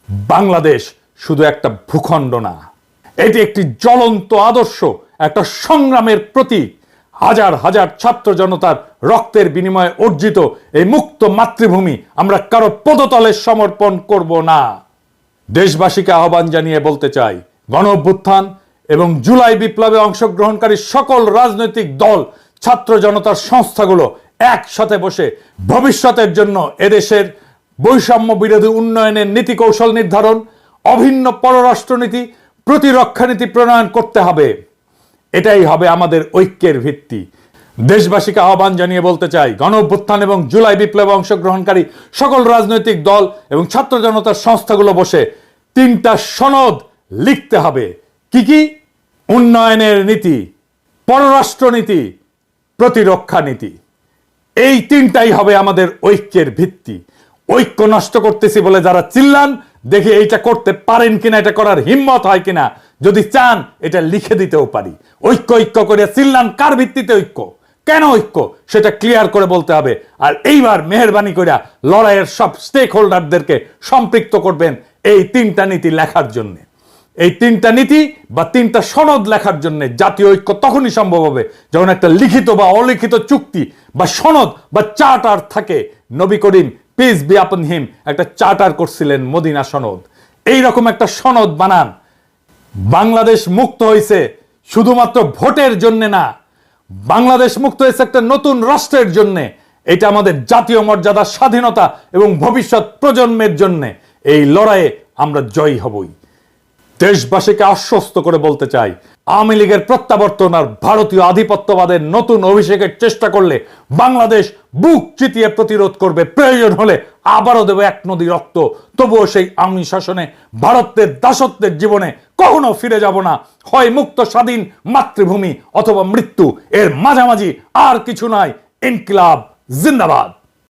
বাংলাদেশ শুধু একটা ভূখণ্ড না, এটি একটি জ্বলন্ত আদর্শ, একটা সংগ্রামের প্রতীক। হাজার হাজার ছাত্র জনতার রক্তের বিনিময়ে অর্জিত এই মুক্ত মাতৃভূমি আমরা কারো পদতলে সমর্পণ করব না। দেশবাসীকে আহ্বান জানিয়ে বলতে চাই, গণ অভ্যুত্থান এবং জুলাই বিপ্লবে অংশগ্রহণকারী সকল রাজনৈতিক দল, ছাত্র জনতার সংস্থাগুলো একসাথে বসে ভবিষ্যতের জন্য এদেশের বৈষম্য বিরোধী উন্নয়নের নীতি কৌশল নির্ধারণ, অভিন্ন পররাষ্ট্রনীতি, প্রতিরক্ষা নীতি প্রণয়ন করতে হবে। এটাই হবে আমাদের ঐক্যের ভিত্তি। দেশবাসীকে আহ্বান জানিয়ে বলতে চাই, গণ অভ্যুত্থান এবং জুলাই বিপ্লবে অংশগ্রহণকারী সকল রাজনৈতিক দল এবং ছাত্র জনতার সংস্থাগুলো বসে 3টা সনদ লিখতে হবে। কি কি? উন্নয়নের নীতি, পররাষ্ট্রনীতি, প্রতিরক্ষা নীতি। এই 3টাই হবে আমাদের ঐক্যের ভিত্তি। ঐক্য নষ্ট করতেছি বলে যারা চিল্লান, দেখে এইটা করতে পারেন কিনা, এটা করার হিম্মত হয় কিনা। যদি চান এটা লিখে দিতেও পারি। ঐক্য ঐক্য করে চিল্লান, কার ভিত্তিতে ঐক্য, কেন ঐক্য, সেটা ক্লিয়ার করে বলতে হবে। আর এইবার মেহেরবানি করে লড়াইয়ের সব স্টেক হোল্ডারদেরকে সম্পৃক্ত করবেন এই 3টা নীতি লেখার জন্য। এই 3টা নীতি বা 3টা সনদ লেখার জন্য জাতীয় ঐক্য তখনই সম্ভব হবে যখন একটা লিখিত বা অলিখিত চুক্তি বা সনদ বা চার্টার থাকে। নবী করিম পিস বি আপন হিম একটা চার্টার করছিলেন, মদিনা সনদ। এইরকম একটা সনদ বানান। বাংলাদেশ মুক্ত হয়েছে শুধুমাত্র ভোটের জন্য না, বাংলাদেশ মুক্ত হয়েছে একটা নতুন রাষ্ট্রের জন্য। এটা আমাদের জাতীয় মর্যাদা, স্বাধীনতা এবং ভবিষ্যৎ প্রজন্মের জন্য। এই লড়াইয়ে আমরা জয়ী হবই। দেশবাসীকে আশ্বস্ত করে বলতে চাই, আওয়ামী লীগের প্রত্যাবর্তন আর ভারতীয় আধিপত্যবাদের নতুন অভিষেকের চেষ্টা করলে বাংলাদেশ বুক চিতিয়ে প্রতিরোধ করবে। প্রয়োজন হলে আবারও দেবে 1 নদী রক্ত। তবুও সেই আওয়ামী শাসনে, ভারতের দাসত্বের জীবনে কখনো ফিরে যাব না। হয় মুক্ত স্বাধীন মাতৃভূমি অথবা মৃত্যু, এর মাঝামাঝি আর কিছু নয়। ইনকিলাব জিন্দাবাদ।